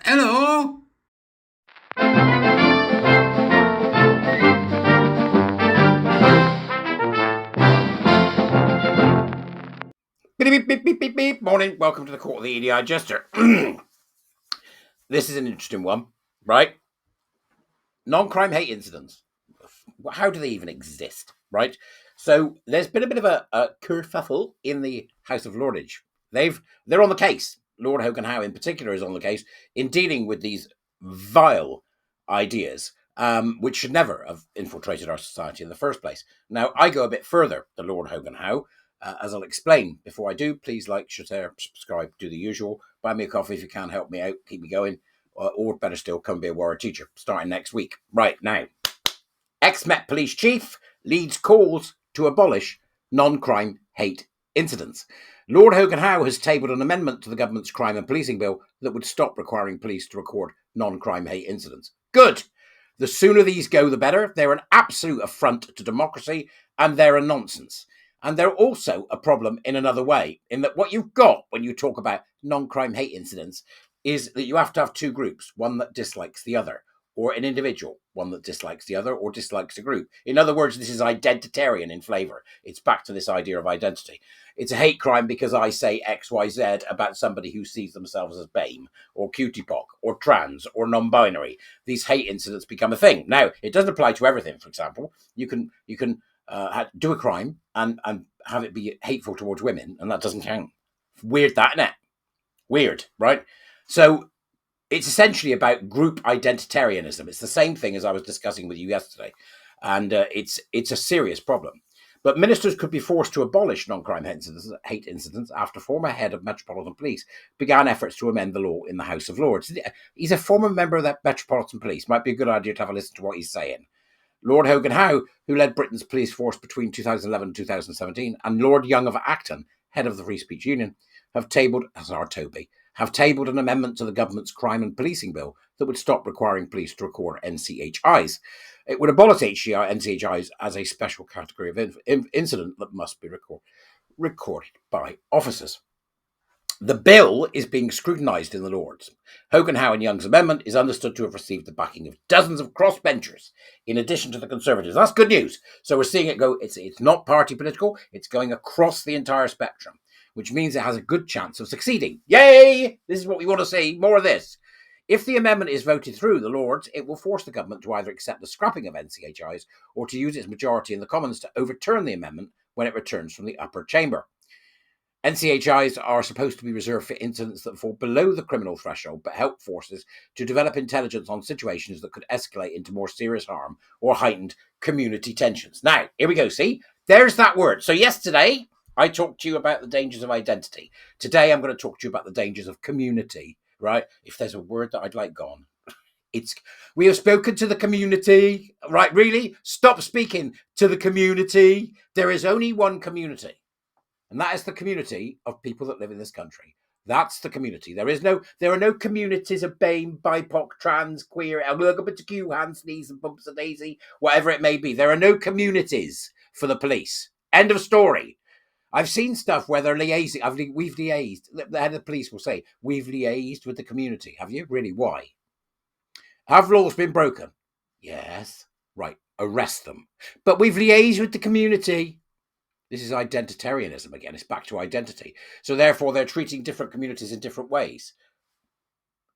Hello. Beep, beep, beep, beep, beep, beep. Morning. Welcome to the Court of the Edijester. This is an interesting one, right? Non-crime hate incidents. How do they even exist, right? So there's been a bit of a kerfuffle in the House of Lordage. They're on the case. Lord Hogan Howe, in particular, is on the case in dealing with these vile ideas, which should never have infiltrated our society in the first place. Now, I go a bit further than Lord Hogan Howe, as I'll explain. Before I do, please like, share, subscribe, do the usual. Buy me a coffee if you can, help me out, keep me going. Or better still, come be a warrior teacher, starting next week. Right, now, ex-Met Police Chief leads calls to abolish non-crime hate incidents. Lord Hogan Howe has tabled an amendment to the government's crime and policing bill that would stop requiring police to record non-crime hate incidents. Good. The sooner these go, the better. They're an absolute affront to democracy, and they're a nonsense. And they're also a problem in another way, in that what you've got when you talk about non-crime hate incidents is that you have to have two groups, one that dislikes the other, or an individual, one that dislikes the other or dislikes a group. In other words, this is identitarian in flavour. It's back to this idea of identity. It's a hate crime because I say X, Y, Z about somebody who sees themselves as BAME or QTPOC or trans or non-binary. These hate incidents become a thing. Now, it doesn't apply to everything. For example, you can do a crime and have it be hateful towards women, and that doesn't count. Weird, that, isn't it? Weird, right? So it's essentially about group identitarianism. It's the same thing as I was discussing with you yesterday, and it's a serious problem. But ministers could be forced to abolish non-crime hate incidents after former head of Metropolitan Police began efforts to amend the law in the House of Lords. He's a former member of that Metropolitan Police. Might be a good idea to have a listen to what he's saying. Lord Hogan Howe, who led Britain's police force between 2011 and 2017, and Lord Young of Acton, head of the Free Speech Union, have tabled an amendment to the government's crime and policing bill that would stop requiring police to record NCHIs. It would abolish NCHIs as a special category of incident that must be recorded by officers. The bill is being scrutinised in the Lords. Hogan Howe and Young's amendment is understood to have received the backing of dozens of crossbenchers, in addition to the Conservatives. That's good news. So we're seeing it go, it's not party political, it's going across the entire spectrum, which means it has a good chance of succeeding. Yay! This is what we want to see, more of this. If the amendment is voted through the Lords, it will force the government to either accept the scrapping of NCHIs or to use its majority in the Commons to overturn the amendment when it returns from the upper chamber. NCHIs are supposed to be reserved for incidents that fall below the criminal threshold, but help forces to develop intelligence on situations that could escalate into more serious harm or heightened community tensions. Now, here we go. See, there's that word. So yesterday, I talked to you about the dangers of identity. Today, I'm going to talk to you about the dangers of community, right? If there's a word that I'd like gone, we have spoken to the community, right? Really? Stop speaking to the community. There is only one community. And that is the community of people that live in this country. That's the community. There are no communities of BAME, BIPOC, trans, queer, LGBTQ, hand, sneeze, and bumps and daisy, whatever it may be. There are no communities for the police. End of story. I've seen stuff where they're liaising. We've liaised. The head of the police will say, we've liaised with the community. Have you? Really? Why? Have laws been broken? Yes. Right. Arrest them. But we've liaised with the community. This is identitarianism again. It's back to identity. So therefore, they're treating different communities in different ways.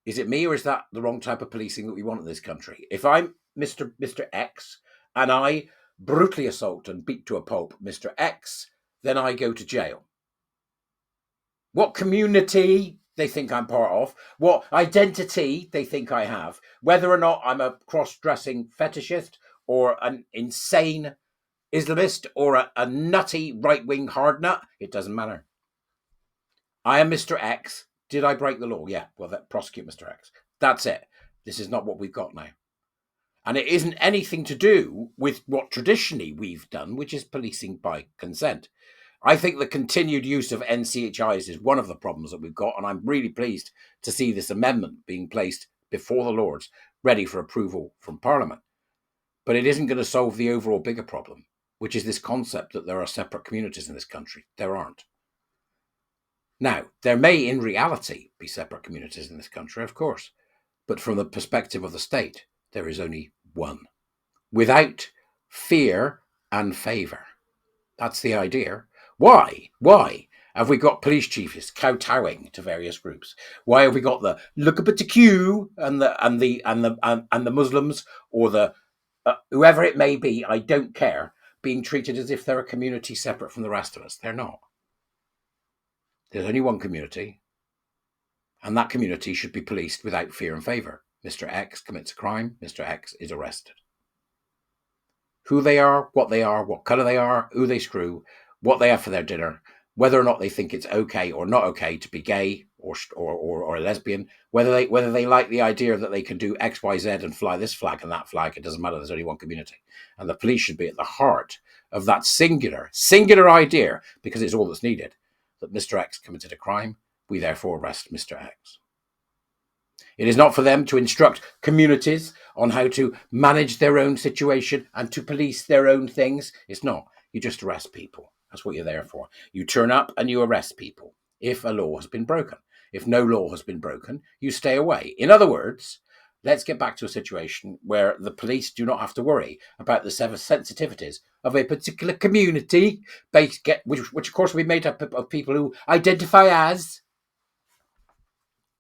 Is it me, or is that the wrong type of policing that we want in this country? If I'm Mr. X and I brutally assault and beat to a pulp Mr. X, then I go to jail. What community they think I'm part of, what identity they think I have, whether or not I'm a cross-dressing fetishist or an insane Islamist or a nutty right-wing hard nut, it doesn't matter. I am Mr. X. Did I break the law? Yeah. Well, prosecute Mr. X. That's it. This is not what we've got now. And it isn't anything to do with what traditionally we've done, which is policing by consent. I think the continued use of NCHIs is one of the problems that we've got, and I'm really pleased to see this amendment being placed before the Lords, ready for approval from Parliament. But it isn't going to solve the overall bigger problem, which is this concept that there are separate communities in this country. There aren't. Now, there may in reality be separate communities in this country, of course, But from the perspective of the state, there is only one, without fear and favour. That's the idea. Why? Why have we got police chiefs kowtowing to various groups? Why have we got the look up at the queue and the Muslims or the whoever it may be? I don't care. Being treated as if they're a community separate from the rest of us. They're not. There's only one community, and that community should be policed without fear and favour. Mr. X commits a crime. Mr. X is arrested. Who they are, what colour they are, who they screw, what they have for their dinner, whether or not they think it's okay or not okay to be gay or a lesbian, whether they like the idea that they can do X, Y, Z and fly this flag and that flag, it doesn't matter. There's only one community, and the police should be at the heart of that singular idea, because it's all that's needed. That Mr. X committed a crime, we therefore arrest Mr. X. It is not for them to instruct communities on how to manage their own situation and to police their own things. It's not. You just arrest people. That's what you're there for. You turn up and you arrest people if a law has been broken. If no law has been broken, you stay away. In other words, let's get back to a situation where the police do not have to worry about the sensitivities of a particular community, which of course will be made up of people who identify as.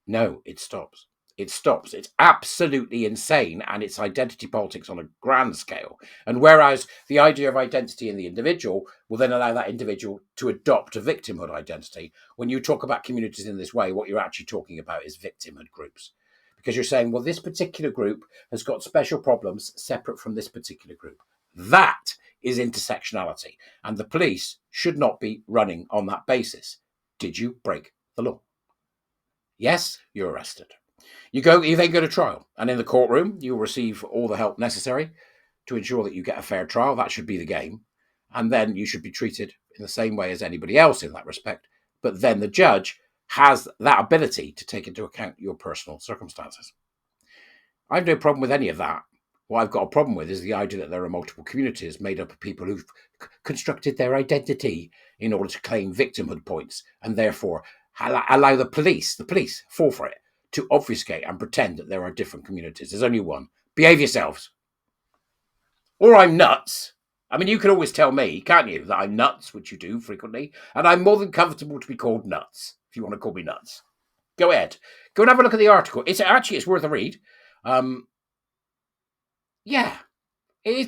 No, it stops. It stops. It's absolutely insane, and it's identity politics on a grand scale. And whereas the idea of identity in the individual will then allow that individual to adopt a victimhood identity, when you talk about communities in this way, what you're actually talking about is victimhood groups. Because you're saying, well, this particular group has got special problems separate from this particular group. That is intersectionality, and the police should not be running on that basis. Did you break the law? Yes, you're arrested. You then go to trial, and in the courtroom, you'll receive all the help necessary to ensure that you get a fair trial. That should be the game. And then you should be treated in the same way as anybody else in that respect. But then the judge has that ability to take into account your personal circumstances. I have no problem with any of that. What I've got a problem with is the idea that there are multiple communities made up of people who've constructed their identity in order to claim victimhood points, and therefore allow the police fall for it, to obfuscate and pretend that there are different communities. There's only one. Behave yourselves. Or I'm nuts. I mean, you can always tell me, can't you, that I'm nuts, which you do frequently, and I'm more than comfortable to be called nuts, if you want to call me nuts. Go ahead. Go and have a look at the article. It's worth a read. Yeah.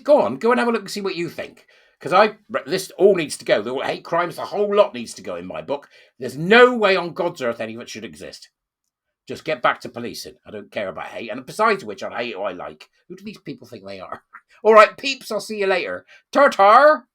Go on. Go and have a look and see what you think. Because this all needs to go. The hate crimes, the whole lot needs to go in my book. There's no way on God's earth any of it should exist. Just get back to policing. I don't care about hate. And besides which, I hate who I like. Who do these people think they are? All right, peeps, I'll see you later. Tartar!